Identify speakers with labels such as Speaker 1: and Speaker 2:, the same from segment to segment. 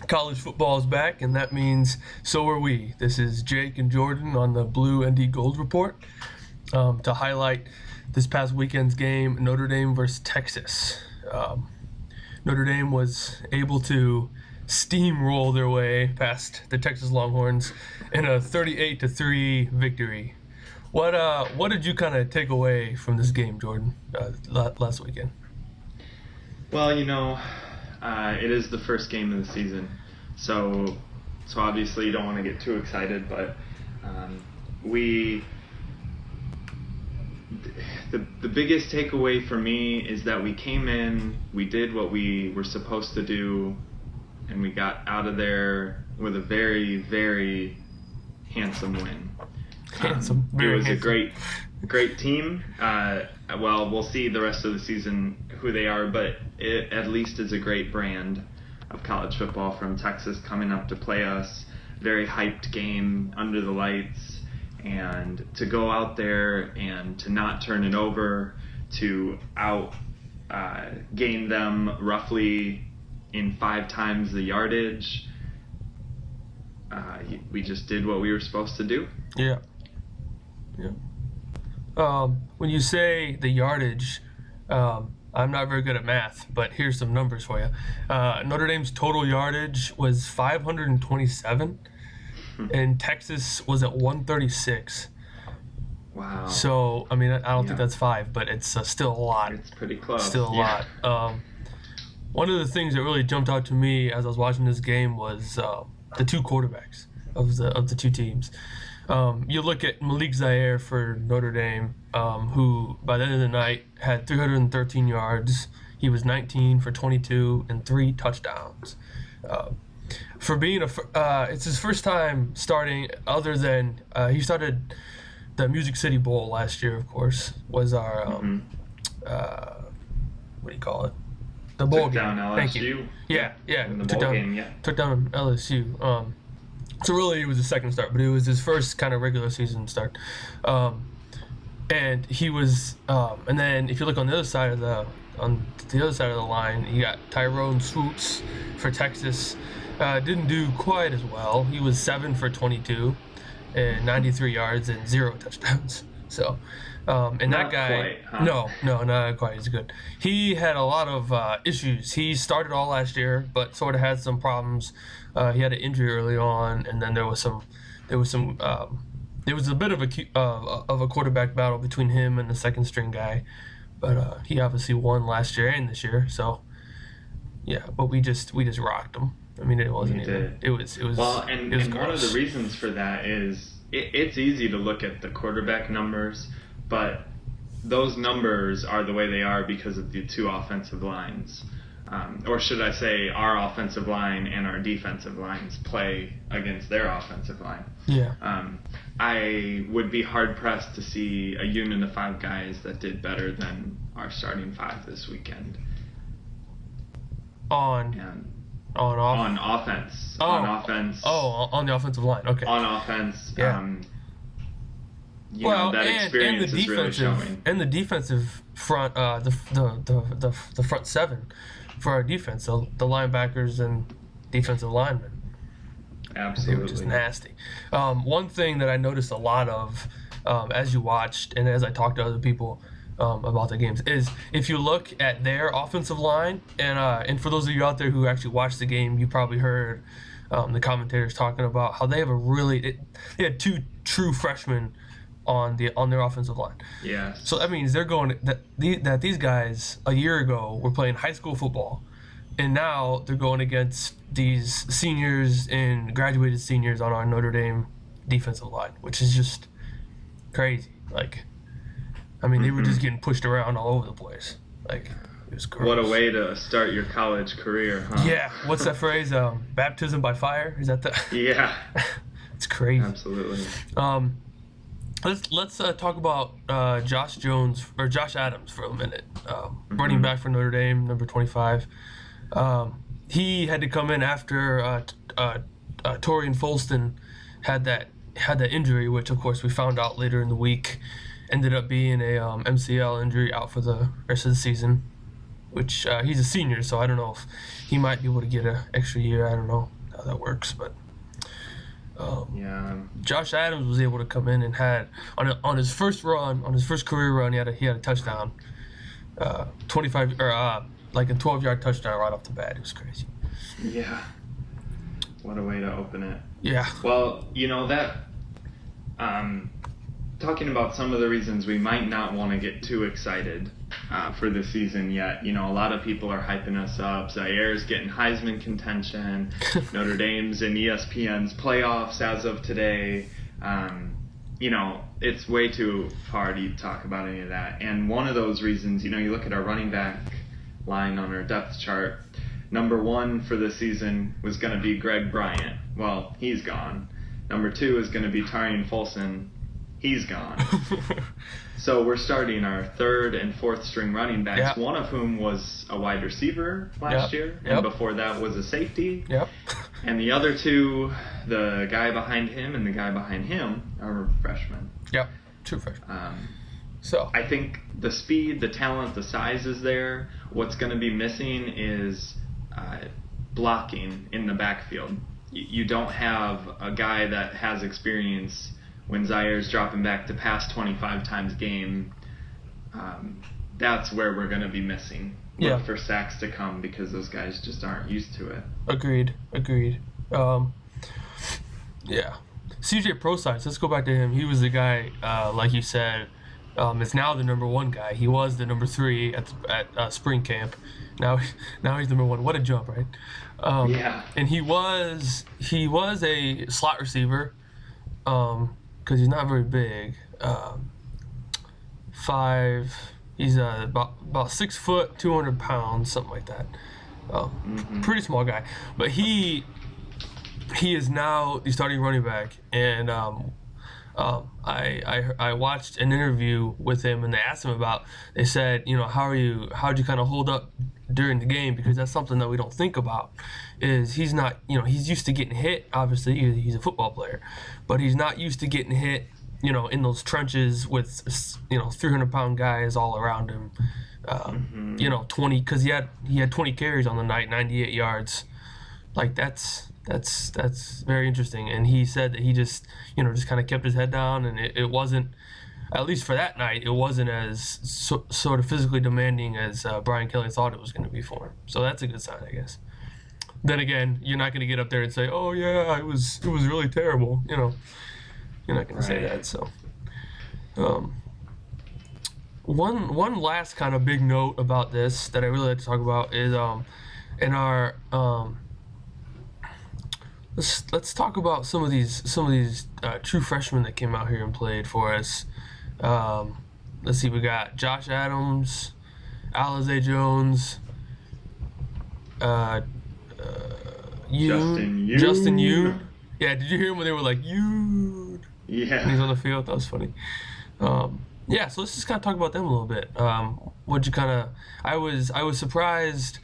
Speaker 1: College football is back, and that means so are we. This is Jake and Jordan on the Blue ND Gold Report to highlight this past weekend's game, Notre Dame versus Texas. Notre Dame was able to steamroll their way past the Texas Longhorns in a 38-3 victory. What did you kind of take away from this game, Jordan, last weekend?
Speaker 2: Well, it is the first game of the season, so obviously you don't want to get too excited, but the biggest takeaway for me is that we came in, we did what we were supposed to do, and we got out of there with a very, very handsome win. It was a great team. Well, we'll see the rest of the season who they are, but it at least is a great brand of college football from Texas coming up to play us. Very hyped game under the lights, and to go out there and to not turn it over, to gain them roughly in 5 times the yardage. We just did what we were supposed to do.
Speaker 1: Yeah. When you say the yardage, I'm not very good at math, but here's some numbers for you. Notre Dame's total yardage was 527, and Texas was at 136.
Speaker 2: Wow.
Speaker 1: So, I don't think that's 5, but it's still a lot.
Speaker 2: It's pretty close.
Speaker 1: Still a lot. One of the things that really jumped out to me as I was watching this game was the two quarterbacks of the two teams. You look at Malik Zaire for Notre Dame, who by the end of the night had 313 yards. He was 19 for 22 and 3 touchdowns. For being it's his first time starting, other than he started the Music City Bowl last year. Of course, was our what do you call it? The bowl
Speaker 2: game. Down LSU.
Speaker 1: Thank you. Yeah.
Speaker 2: Took
Speaker 1: down LSU. So really, it was his second start, but it was his first kind of regular season start. And he was, and then if you look on the other side of the line, you got Tyrone Swoops for Texas. Didn't do quite as well. He was 7 for 22, and 93 yards and 0 touchdowns. So, and
Speaker 2: not
Speaker 1: that guy,
Speaker 2: quite, huh?
Speaker 1: no, not quite as good. He had a lot of issues. He started all last year, but sort of had some problems. He had an injury early on, and then there was a bit of a quarterback battle between him and the second string guy, but he obviously won last year and this year. So yeah, but we just rocked him. It wasn't even. It was.
Speaker 2: Well, and
Speaker 1: it was
Speaker 2: one of the reasons for that is it's easy to look at the quarterback numbers, but those numbers are the way they are because of the two offensive lines. Or should I say our offensive line and our defensive lines play against their offensive line.
Speaker 1: Yeah.
Speaker 2: I would be hard-pressed to see a unit of 5 guys that did better than our starting 5 this weekend.
Speaker 1: On
Speaker 2: offense.
Speaker 1: Oh.
Speaker 2: On offense.
Speaker 1: Oh, on the offensive line. Okay.
Speaker 2: On offense.
Speaker 1: Yeah.
Speaker 2: That experience is really showing.
Speaker 1: And the defensive front, the front 7 for our defense, the linebackers and defensive linemen.
Speaker 2: Absolutely.
Speaker 1: Which is nasty. One thing that I noticed a lot of as you watched and as I talked to other people about the games is if you look at their offensive line, and for those of you out there who actually watched the game, you probably heard the commentators talking about how they have they had 2 true freshmen on their offensive line.
Speaker 2: Yeah.
Speaker 1: So that means they're going that these guys a year ago were playing high school football, and now they're going against these seniors and graduated seniors on our Notre Dame defensive line, which is just crazy. They were just getting pushed around all over the place. It was gross.
Speaker 2: What a way to start your college career, huh?
Speaker 1: Yeah. What's that phrase? Baptism by fire? Is that the?
Speaker 2: Yeah.
Speaker 1: It's crazy.
Speaker 2: Absolutely.
Speaker 1: Let's talk about Josh Adams for a minute. Running back for Notre Dame, number 25. He had to come in after Torian Folston had that injury, which of course we found out later in the week ended up being a MCL injury, out for the rest of the season. Which he's a senior, so I don't know if he might be able to get an extra year. I don't know. how that works. But
Speaker 2: Yeah.
Speaker 1: Josh Adams was able to come in and had on his first career run, he had a touchdown, 25 or like a 12-yard touchdown right off the bat. It was crazy.
Speaker 2: Yeah. What a way to open it.
Speaker 1: Yeah.
Speaker 2: Well, that talking about some of the reasons we might not want to get too excited for the season yet. A lot of people are hyping us up. Zaire's getting Heisman contention. Notre Dame's in ESPN's playoffs as of today. It's way too far to talk about any of that. And one of those reasons, you look at our running back line on our depth chart. Number 1 for this season was going to be Greg Bryant. Well, he's gone. Number 2 is going to be Tarian Folson. He's gone. So we're starting our 3rd and 4th string running backs, one of whom was a wide receiver last year, and before that was a safety. And the other 2, the guy behind him and the guy behind him, are freshmen.
Speaker 1: True freshmen.
Speaker 2: So I think the speed, the talent, the size is there. What's going to be missing is blocking in the backfield. You don't have a guy that has experience when Zaire's dropping back to pass 25 times a game. That's where we're going to be missing. Look for sacks to come because those guys just aren't used to it.
Speaker 1: Agreed. CJ Prosise, let's go back to him. He was the guy, like you said, is now the number 1 guy. He was the number 3 at spring camp. Now he's number 1. What a jump, right? And he was a slot receiver, because he's not very big. 5. He's about 6 foot, 200 pounds, something like that. Pretty small guy, but he is now the starting running back. And I watched an interview with him, and they asked him they said, how'd you kind of hold up during the game, because that's something that we don't think about. Is he's not, he's used to getting hit. Obviously, he's a football player, but he's not used to getting hit, in those trenches with 300-pound guys all around him. 20, because he had 20 carries on the night, 98 yards. Like that's very interesting. And he said that he just kind of kept his head down, and it wasn't, at least for that night, it wasn't as sort of physically demanding as Brian Kelly thought it was going to be for him. So that's a good sign, I guess. Then again, you're not going to get up there and say, "Oh yeah, it was really terrible." You're not going to say that. So, one last kind of big note about this that I really like to talk about is in our let's talk about some of these true freshmen that came out here and played for us. Let's see, we got Josh Adams, Alize Jones, Justin Yoon. Yeah, did you hear him when they were like, Yoon?
Speaker 2: Yeah.
Speaker 1: And he's on the field. That was funny. So let's just kind of talk about them a little bit. What'd you kind of? I was surprised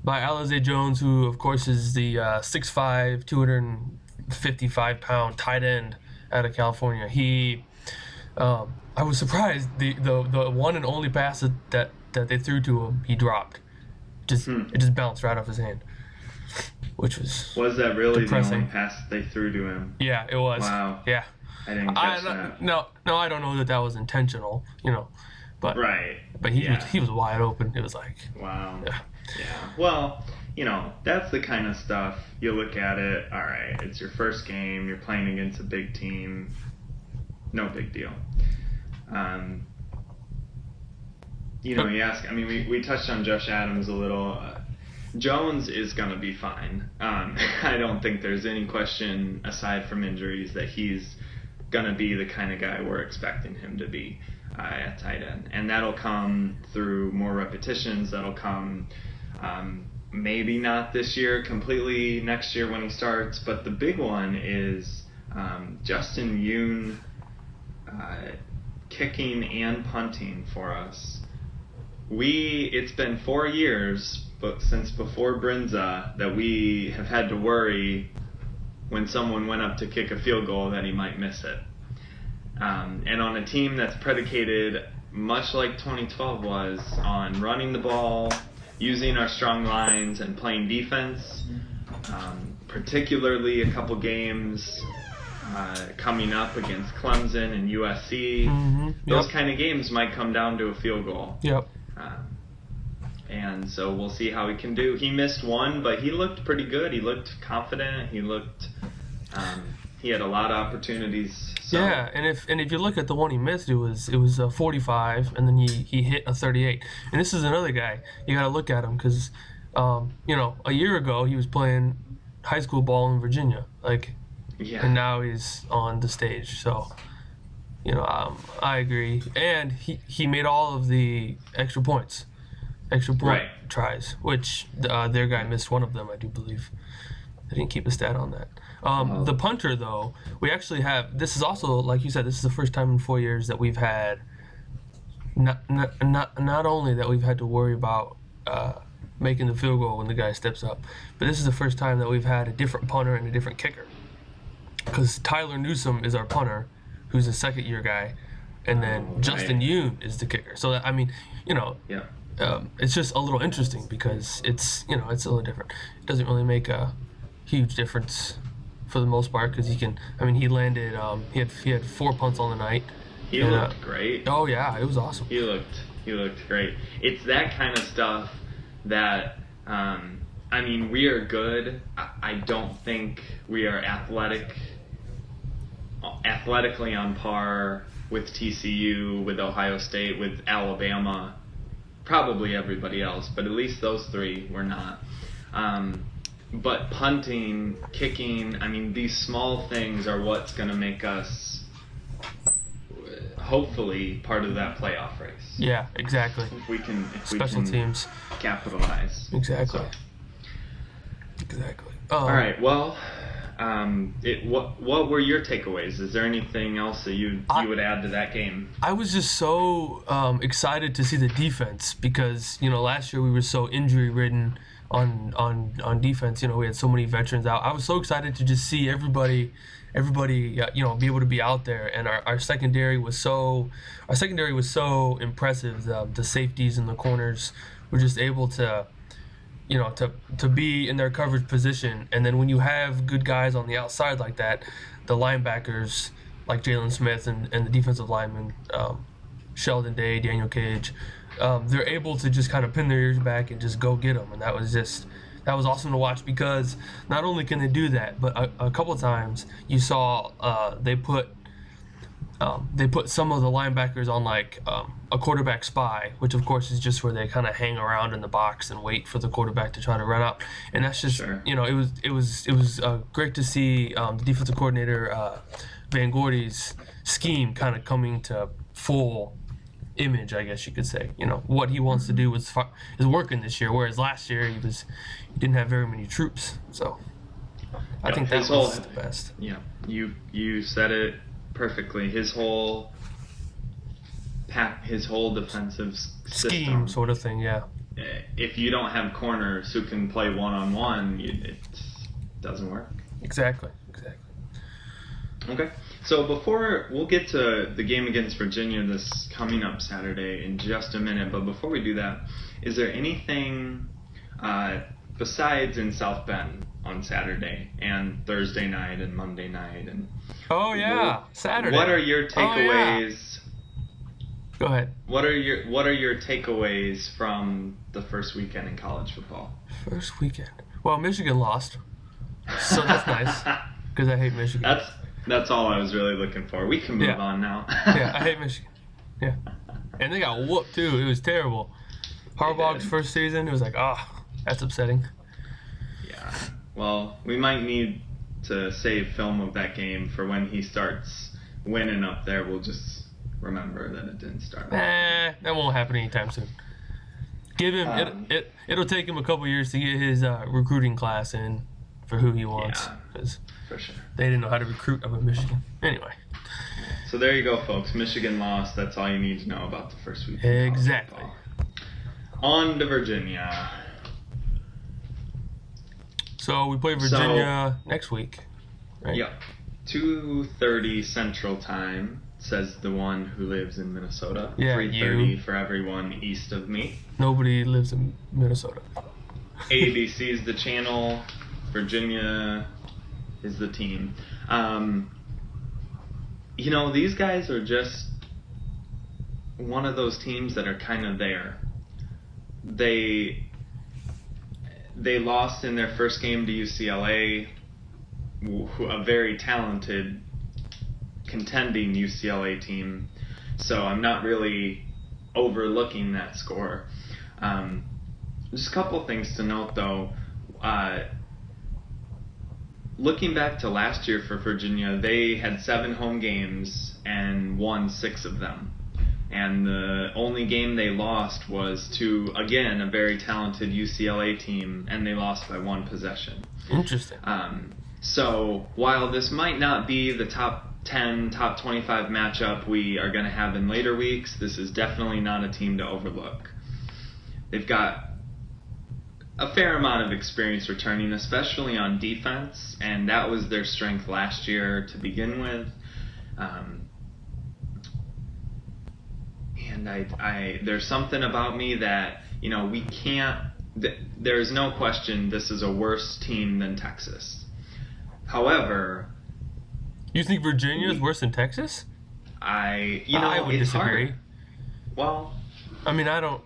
Speaker 1: by Alize Jones, who of course is the 6'5", 255-pound tight end out of California. I was surprised the one and only pass that they threw to him, he dropped. It just bounced right off his hand, which was
Speaker 2: that really
Speaker 1: depressing.
Speaker 2: The only pass they threw to him?
Speaker 1: Yeah, it was.
Speaker 2: Wow.
Speaker 1: Yeah.
Speaker 2: I didn't catch that.
Speaker 1: No, I don't know that was intentional, but
Speaker 2: right.
Speaker 1: But he was wide open. It was like,
Speaker 2: wow.
Speaker 1: Yeah.
Speaker 2: Well, that's the kind of stuff you look at it. All right, it's your first game. You're playing against a big team. No big deal. You ask. I mean, we touched on Josh Adams a little. Jones is going to be fine. I don't think there's any question, aside from injuries, that he's going to be the kind of guy we're expecting him to be at tight end. And that'll come through more repetitions. That'll come maybe not this year, completely next year when he starts. But the big one is Justin Yoon kicking and punting for us. It's been 4 years, but since before Brinza, that we have had to worry when someone went up to kick a field goal that he might miss it. And on a team that's predicated, much like 2012 was, on running the ball, using our strong lines, and playing defense, particularly a couple games coming up against Clemson and USC.
Speaker 1: Mm-hmm. Yep.
Speaker 2: Those kind of games might come down to a field goal.
Speaker 1: Yep.
Speaker 2: And so we'll see how he can do. He missed one, but he looked pretty good. He looked confident. He looked. He had a lot of opportunities. So.
Speaker 1: Yeah, and if you look at the one he missed, it was a 45, and then he hit a 38. And this is another guy you got to look at him because, a year ago he was playing high school ball in Virginia, and now he's on the stage. So, I agree. And he made all of the extra point tries, which their guy missed one of them, I do believe. I didn't keep a stat on that. The punter, though, we actually have. This is also, like you said, this is the first time in 4 years that we've had. Not only that we've had to worry about making the field goal when the guy steps up, but this is the first time that we've had a different punter and a different kicker. Because Tyler Newsome is our punter, who's a second-year guy, and then Justin Yoon is the kicker. So it's just a little interesting because it's a little different. It doesn't really make a huge difference for the most part because he landed he had 4 punts on the night.
Speaker 2: He looked great.
Speaker 1: Oh yeah, it was awesome.
Speaker 2: He looked great. It's that kind of stuff that we are good. I don't think we are athletically on par with TCU, with Ohio State, with Alabama, probably everybody else, but at least those three we're not. But punting, kicking, these small things are what's going to make us, hopefully, part of that playoff race.
Speaker 1: Yeah, exactly.
Speaker 2: If we can
Speaker 1: Special teams.
Speaker 2: Capitalize.
Speaker 1: Exactly.
Speaker 2: So.
Speaker 1: Exactly.
Speaker 2: All right, well, what were your takeaways? Is there anything else that you would add to that game?
Speaker 1: I was just so excited to see the defense because, last year we were so injury-ridden on defense. We had so many veterans out. I was so excited to just see everybody be able to be out there, and our secondary was so impressive. The safeties and the corners were just able to be in their coverage position, and then when you have good guys on the outside like that, the linebackers like Jalen Smith and the defensive linemen, Sheldon Day, Daniel Cage, they're able to just kind of pin their ears back and just go get them, and that was awesome to watch because not only can they do that, but a couple of times you saw they put some of the linebackers on a quarterback spy, which of course is just where they kind of hang around in the box and wait for the quarterback to try to run out. And that's just it was great to see the defensive coordinator Van Gordy's scheme kind of coming to full image, I guess you could say. What he wants to do is working this year, whereas last year he didn't have very many troops. So I think that was the best.
Speaker 2: Yeah, you said it perfectly. His whole defensive
Speaker 1: scheme sort of thing, yeah.
Speaker 2: If you don't have corners who can play one-on-one, it doesn't work.
Speaker 1: Exactly.
Speaker 2: Okay, so we'll get to the game against Virginia this coming up Saturday in just a minute, but before we do that, is there anything besides in South Bend on Saturday and Thursday night and Monday night and
Speaker 1: Saturday.
Speaker 2: What are your takeaways?
Speaker 1: Go ahead.
Speaker 2: What are your takeaways from the first weekend in college football?
Speaker 1: First weekend. Well, Michigan lost, so that's nice because I hate Michigan.
Speaker 2: That's all I was really looking for. We can move on now.
Speaker 1: Yeah, I hate Michigan. Yeah, and they got whooped too. It was terrible. Harbaugh's first season, it was that's upsetting.
Speaker 2: Yeah. Well, we might need to save film of that game for when he starts winning up there. We'll just remember that it didn't start.
Speaker 1: That won't happen anytime soon. Give him it'll take him a couple years to get his recruiting class in for who he wants.
Speaker 2: Yeah, for sure.
Speaker 1: They didn't know how to recruit up in Michigan. Anyway.
Speaker 2: So there you go, folks. Michigan lost. That's all you need to know about the first week.
Speaker 1: Exactly.
Speaker 2: On to Virginia.
Speaker 1: So we play Virginia next week, right?
Speaker 2: Yep. 2:30 Central Time, says the one who lives in Minnesota.
Speaker 1: Yeah,
Speaker 2: 3:30 for everyone east of me.
Speaker 1: Nobody lives in Minnesota.
Speaker 2: ABC is the channel. Virginia is the team. These guys are just one of those teams that are kind of there. They lost in their first game to UCLA, a very talented, contending UCLA team. So I'm not really overlooking that score. Just a couple things to note, though. Looking back to last year for Virginia, they had 7 home games and won 6 of them. And the only game they lost was to, again, a very talented UCLA team, and they lost by 1 possession.
Speaker 1: Interesting.
Speaker 2: So while this might not be the top 10, top 25 matchup we are going to have in later weeks, this is definitely not a team to overlook. They've got a fair amount of experience returning, especially on defense, and that was their strength last year to begin with. And there's something about me that, we can't, there's no question this is a worse team than Texas. However,
Speaker 1: you think Virginia is worse than Texas?
Speaker 2: I
Speaker 1: would disagree.
Speaker 2: Hard. Well,
Speaker 1: I mean, I don't,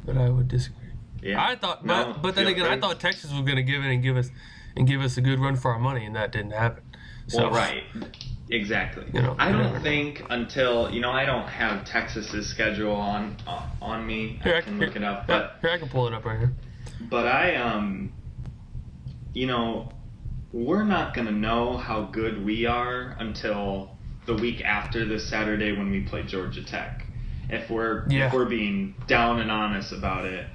Speaker 1: but I would disagree.
Speaker 2: Yeah.
Speaker 1: I thought, but then again, I thought Texas was going to give in and give us a good run for our money, and that didn't happen. So,
Speaker 2: well, right, exactly. I don't think until I don't have Texas's schedule on me. I can look it up, but
Speaker 1: here I can pull it up right here.
Speaker 2: But we're not going to know how good we are until the week after this Saturday when we play Georgia Tech. If we're being down and honest about it.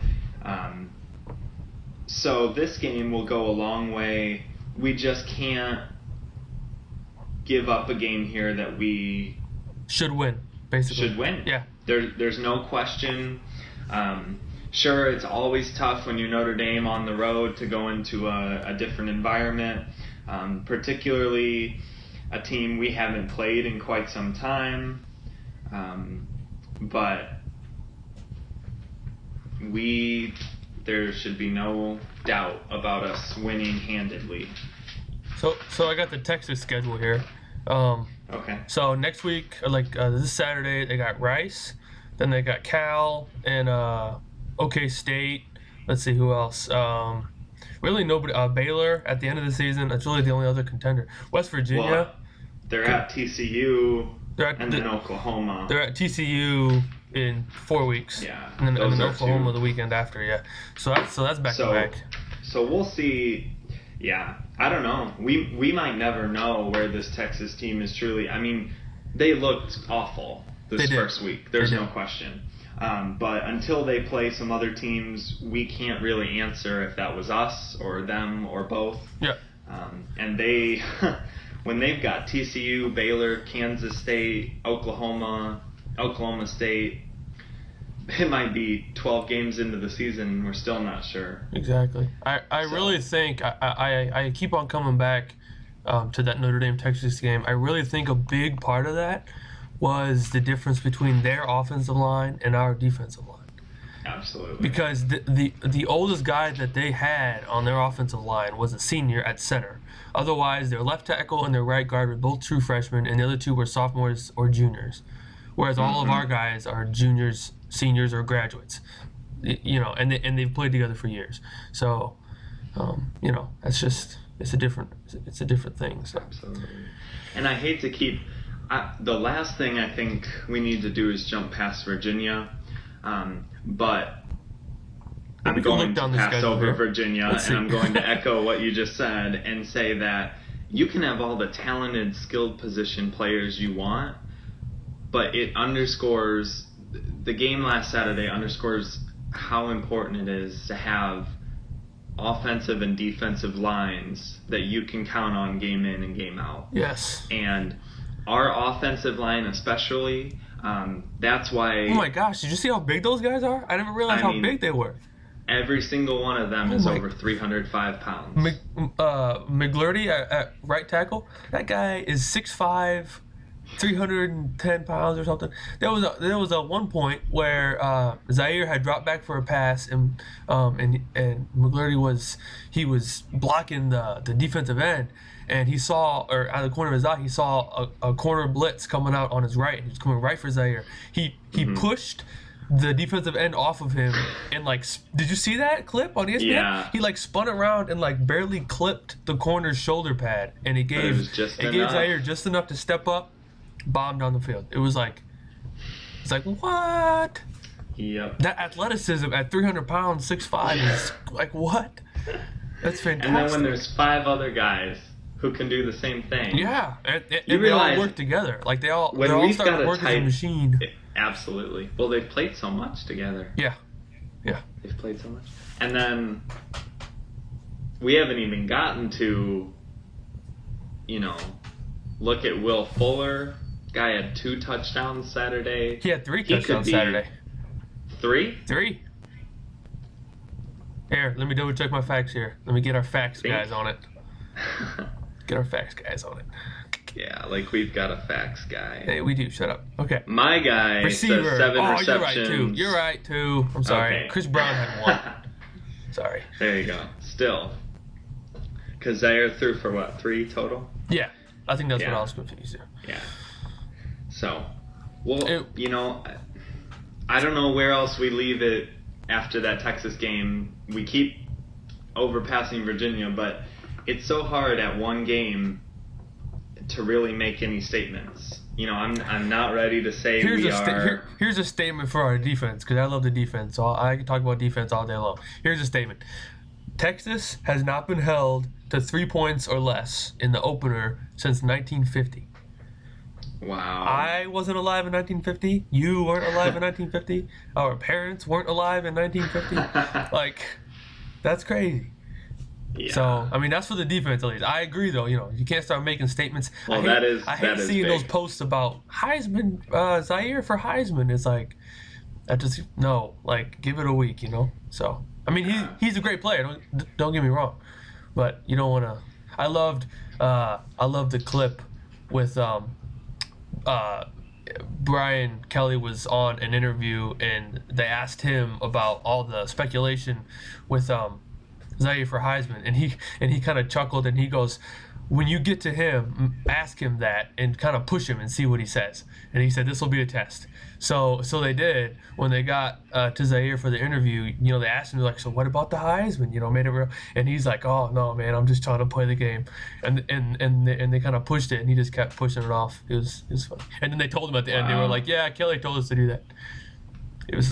Speaker 2: So this game will go a long way. We just can't give up a game here that we
Speaker 1: should win, basically.
Speaker 2: Should win.
Speaker 1: Yeah.
Speaker 2: There's no question. Sure, it's always tough when you're Notre Dame on the road to go into a different environment, particularly a team we haven't played in quite some time. But there should be no doubt about us winning handedly.
Speaker 1: So I got the Texas schedule here.
Speaker 2: Okay.
Speaker 1: So next week, this Saturday, they got Rice, then they got Cal and OK State. Let's see who else. Really nobody. Baylor at the end of the season. That's really the only other contender. West Virginia.
Speaker 2: Well, they're at TCU. And then Oklahoma.
Speaker 1: They're at TCU in 4 weeks.
Speaker 2: Yeah.
Speaker 1: And then Oklahoma the weekend after. Yeah. So that's back to back.
Speaker 2: So we'll see. Yeah. I don't know. We might never know where this Texas team is truly. I mean, they looked awful this first week. There's no question. But until they play some other teams, we can't really answer if that was us or them or both.
Speaker 1: Yeah.
Speaker 2: And they, when they've got TCU, Baylor, Kansas State, Oklahoma State, it might be 12 games into the season and we're still not sure.
Speaker 1: Exactly. I really think, I keep on coming back to that Notre Dame-Texas game. I really think a big part of that was the difference between their offensive line and our defensive line.
Speaker 2: Absolutely.
Speaker 1: Because the oldest guy that they had on their offensive line was a senior at center. Otherwise, their left tackle and their right guard were both true freshmen, and the other two were sophomores or juniors. Whereas all of our guys are juniors, seniors, or graduates. And they've played together for years. So, that's just it's a different thing. So.
Speaker 2: Absolutely. And I hate to keep. The last thing I think we need to do is jump past Virginia, but I'm going to pass over Virginia, and I'm going to echo what you just said and say that you can have all the talented, skilled position players you want, but it underscores, the game last Saturday underscores how important it is to have offensive and defensive lines that you can count on game in and game out.
Speaker 1: Yes.
Speaker 2: And our offensive line especially, that's why...
Speaker 1: Oh my gosh, did you see how big those guys are? I never realized how big they were.
Speaker 2: Every single one of them is over 305 pounds.
Speaker 1: McGlurty at right tackle, that guy is 6'5", 310 pounds or something. There was a one point where Zaire had dropped back for a pass, and McGlurty was blocking the defensive end, and he saw, or out of the corner of his eye, he saw a corner blitz coming out on his right. He was coming right for Zaire. He pushed the defensive end off of him, and did you see that clip on ESPN?
Speaker 2: Yeah.
Speaker 1: He spun around and barely clipped the corner's shoulder pad, and it gave
Speaker 2: enough.
Speaker 1: Zaire just enough to step up, bomb down the field. It's what?
Speaker 2: Yep.
Speaker 1: That athleticism at 300 pounds, 6'5", is what? That's fantastic.
Speaker 2: And then when there's 5 other guys who can do the same thing.
Speaker 1: Yeah, and
Speaker 2: You
Speaker 1: they all
Speaker 2: realize
Speaker 1: work together. They're all
Speaker 2: we've
Speaker 1: starting
Speaker 2: got
Speaker 1: to
Speaker 2: a
Speaker 1: work as a
Speaker 2: tight-
Speaker 1: machine.
Speaker 2: Absolutely. Well, they've played so much together.
Speaker 1: Yeah.
Speaker 2: They've played so much. And then we haven't even gotten to, look at Will Fuller. Guy had 2 touchdowns Saturday.
Speaker 1: He had 3
Speaker 2: He could
Speaker 1: touchdowns
Speaker 2: be-
Speaker 1: Saturday.
Speaker 2: 3?
Speaker 1: 3. Here, let me double check my facts here. Let me get our facts
Speaker 2: Think.
Speaker 1: guys on it. Get our facts guys on it.
Speaker 2: Yeah, we've got a facts guy.
Speaker 1: Hey, we do. Shut up. Okay.
Speaker 2: My guy
Speaker 1: Receiver.
Speaker 2: says 7
Speaker 1: Oh,
Speaker 2: receptions.
Speaker 1: you're right, too. I'm sorry.
Speaker 2: Okay.
Speaker 1: Chris Brown had 1. Sorry.
Speaker 2: There you go. Still. Because Zaire threw for what, 3 total?
Speaker 1: Yeah. I think that's what
Speaker 2: Yeah.
Speaker 1: I was confused to.
Speaker 2: Yeah. So, well, I don't know where else we leave it after that Texas game. We keep overpassing Virginia, but it's so hard at one game to really make any statements. I'm not ready to say
Speaker 1: Here's a statement for our defense, because I love the defense. So I can talk about defense all day long. Here's a statement. Texas has not been held to 3 points or less in the opener since 1950.
Speaker 2: Wow.
Speaker 1: I wasn't alive in 1950. You weren't alive in 1950. Our parents weren't alive in 1950. That's crazy.
Speaker 2: Yeah.
Speaker 1: So, that's for the defense at least. I agree, though. You can't start making statements.
Speaker 2: Well,
Speaker 1: I hate seeing
Speaker 2: big.
Speaker 1: those posts about Heisman, Zaire for Heisman. It's give it a week, So, he's a great player. Don't get me wrong, but you don't want to. I loved the clip with Brian Kelly was on an interview, and they asked him about all the speculation with Zaire for Heisman, and he kind of chuckled, and he goes, when you get to him, ask him that and kind of push him and see what he says. And he said, this will be a test. So they did. When they got to Zaire for the interview, they asked him, so what about the Heisman? Made it real. And he's like, oh, no, man, I'm just trying to play the game. And they kind of pushed it, and he just kept pushing it off. It was funny. And then they told him at the end, they were like, yeah, Kelly told us to do that. It was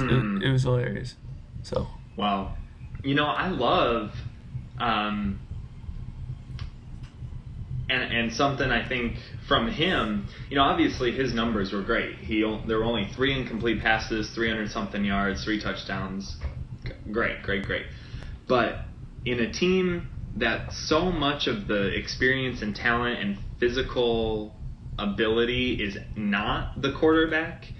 Speaker 1: hilarious. So.
Speaker 2: Wow. I love, and something I think from him, obviously his numbers were great. There were only 3 incomplete passes, 300-something yards, 3 touchdowns. Great. But in a team that so much of the experience and talent and physical ability is not the quarterback,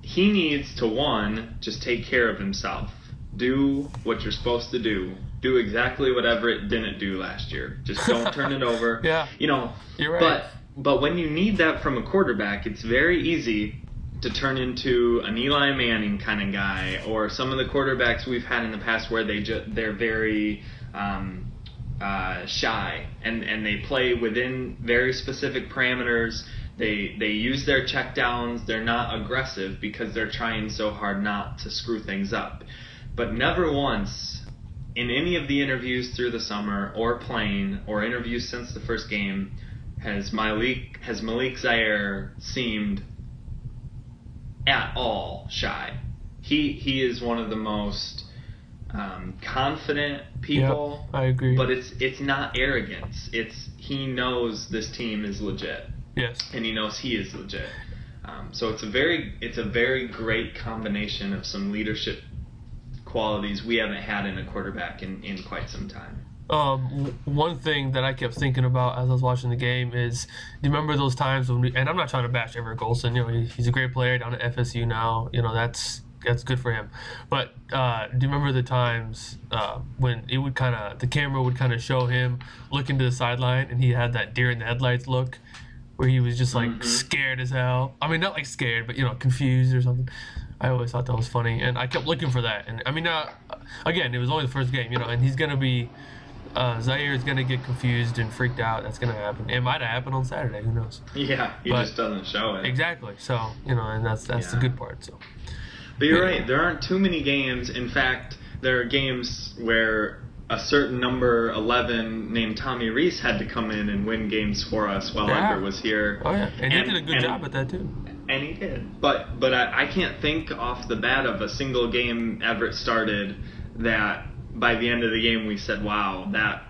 Speaker 2: he needs to, 1, just take care of himself. Do what you're supposed to do. Do exactly whatever it didn't do last year. Just don't turn it over.
Speaker 1: Yeah. You're right.
Speaker 2: But when you need that from a quarterback, it's very easy to turn into an Eli Manning kind of guy, or some of the quarterbacks we've had in the past where they're very shy and they play within very specific parameters. They use their checkdowns. They're not aggressive because they're trying so hard not to screw things up. But never once in any of the interviews through the summer or playing or interviews since the first game has Malik Zaire seemed at all shy. He is one of the most confident people.
Speaker 1: Yeah, I agree.
Speaker 2: But it's not arrogance. He knows this team is legit.
Speaker 1: Yes.
Speaker 2: And he knows he is legit. So it's a very great combination of some leadership qualities we haven't had in a quarterback in quite some time.
Speaker 1: One thing that I kept thinking about as I was watching the game is, do you remember those times when and I'm not trying to bash Everett Golson, he's a great player down at FSU now, that's good for him. But do you remember the times when the camera would kind of show him looking to the sideline, and he had that deer in the headlights look, where he was just like scared as hell. I mean, not like scared, but confused or something. I always thought that was funny, and I kept looking for that. And I mean, again, it was only the first game, and he's gonna be. Zaire is gonna get confused and freaked out. That's gonna happen. It might have happened on Saturday. Who knows?
Speaker 2: Yeah, he just doesn't show it.
Speaker 1: Exactly. So and that's the good part. So.
Speaker 2: But you're right. There aren't too many games. In fact, there are games where a certain number 11 named Tommy Reese had to come in and win games for us while Everett was here.
Speaker 1: Oh yeah, and he did a good job at that too.
Speaker 2: And he did. But I can't think off the bat of a single game Everett started that by the end of the game we said, wow, that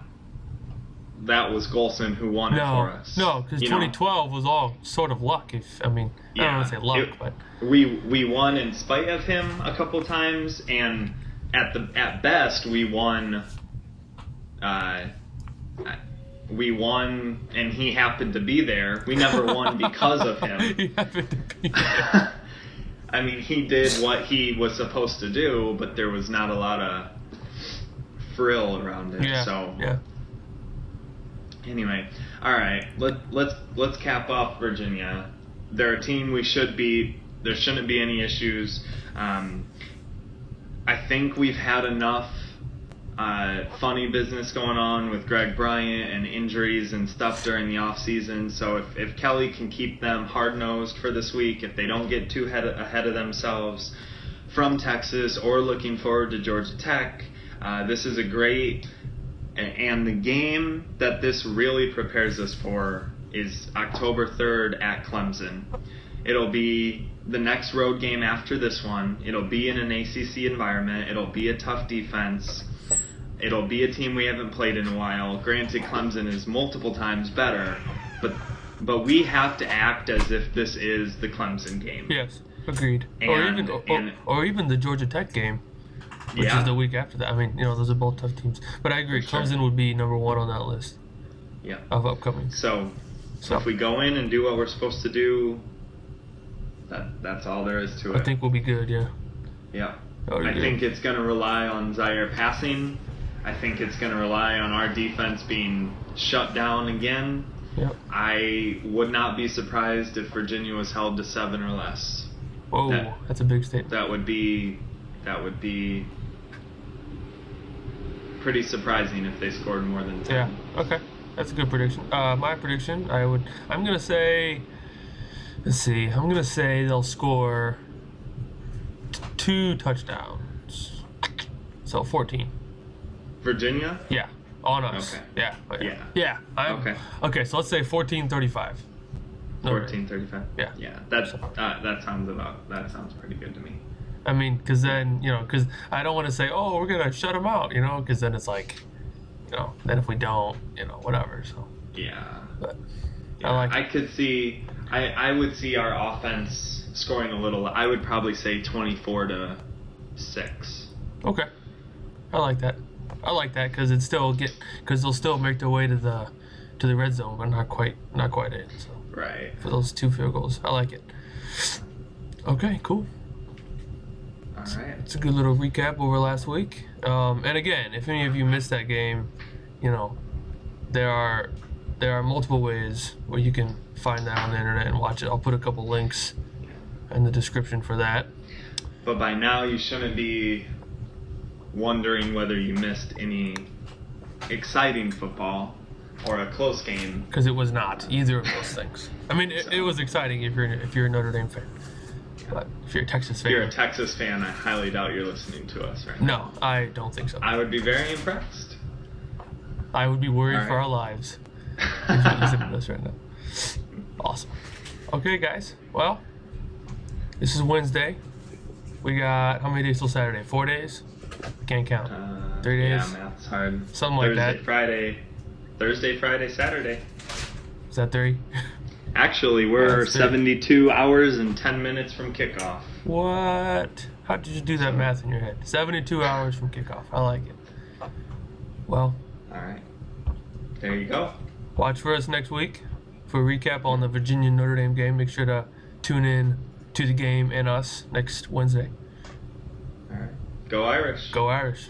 Speaker 2: was Golson who won it for us.
Speaker 1: No, because 2012 was all sort of luck. I don't want to say luck, but
Speaker 2: we won in spite of him a couple times, and at best we won. We won, and he happened to be there. We never won because of him.
Speaker 1: He happened to be there.
Speaker 2: I mean, he did what he was supposed to do, but there was not a lot of frill around it.
Speaker 1: Yeah.
Speaker 2: Anyway, all right. Let's cap off Virginia. They're a team we should beat. There shouldn't be any issues. I think we've had enough funny business going on with Greg Bryant and injuries and stuff during the off season. So if Kelly can keep them hard-nosed for this week, if they don't get too ahead of themselves from Texas or looking forward to Georgia Tech, this is a great, and the game that this really prepares us for is October 3rd at Clemson. It'll be the next road game after this one. It'll be in an ACC environment. It'll be a tough defense. It'll be a team we haven't played in a while. Granted, Clemson is multiple times better, but we have to act as if this is the Clemson game.
Speaker 1: Yes, agreed. Or even the Georgia Tech game, which is the week after that. I mean, those are both tough teams. But I agree, Clemson would be number one on that list.
Speaker 2: Yeah.
Speaker 1: Of upcoming.
Speaker 2: So if we go in and do what we're supposed to do, that's all there is to it.
Speaker 1: I think we'll be good. Yeah.
Speaker 2: Yeah. I think it's going to rely on Zaire passing. I think it's going to rely on our defense being shut down again.
Speaker 1: Yep.
Speaker 2: I would not be surprised if Virginia was held to 7 or less.
Speaker 1: Whoa, that's a big statement.
Speaker 2: That would be pretty surprising if they scored more than 10.
Speaker 1: Yeah. Okay. That's a good prediction. My prediction, I'm going to say, let's see, I'm going to say they'll score 2 touchdowns. So 14.
Speaker 2: Virginia?
Speaker 1: Yeah, on us.
Speaker 2: Okay.
Speaker 1: Yeah. Okay, so let's say 14-35.
Speaker 2: 14-35.
Speaker 1: Yeah.
Speaker 2: Yeah. That sounds pretty good to me.
Speaker 1: I mean, because then because I don't want to say, oh, we're gonna shut them out, because then it's like, then if we don't, whatever. So.
Speaker 2: Yeah.
Speaker 1: But
Speaker 2: yeah,
Speaker 1: I
Speaker 2: could see. I would see our offense scoring a little. I would probably say 24-6.
Speaker 1: Okay. I like that because they'll still make their way to the red zone, but not quite in. So.
Speaker 2: Right.
Speaker 1: For those 2 field goals, I like it. Okay, cool.
Speaker 2: All right.
Speaker 1: It's a good little recap over last week. And again, if any of you missed that game, there are multiple ways where you can find that on the internet and watch it. I'll put a couple links in the description for that.
Speaker 2: But by now, you shouldn't be wondering whether you missed any exciting football or a close game.
Speaker 1: Because it was not either of those things. I mean, it was exciting if you're a Notre Dame fan. But if you're a Texas fan...
Speaker 2: If you're a Texas fan, I highly doubt you're listening to us right now.
Speaker 1: No, I don't think so.
Speaker 2: I would be very impressed.
Speaker 1: I would be worried for our lives if you're listening to us right now. Awesome. Okay, guys. Well, this is Wednesday. We got, how many days till Saturday? 4 days? Can't count. 3 days?
Speaker 2: Yeah, math's hard.
Speaker 1: Something like that.
Speaker 2: Thursday, Friday, Saturday.
Speaker 1: Is that 3?
Speaker 2: Actually, we're 72 hours and 10 minutes from kickoff.
Speaker 1: What? How did you do that math in your head? 72 hours from kickoff. I like it. Well.
Speaker 2: All right. There you go.
Speaker 1: Watch for us next week for a recap on the Virginia Notre Dame game. Make sure to tune in to the game and us next Wednesday.
Speaker 2: All right. Go Irish.
Speaker 1: Go Irish.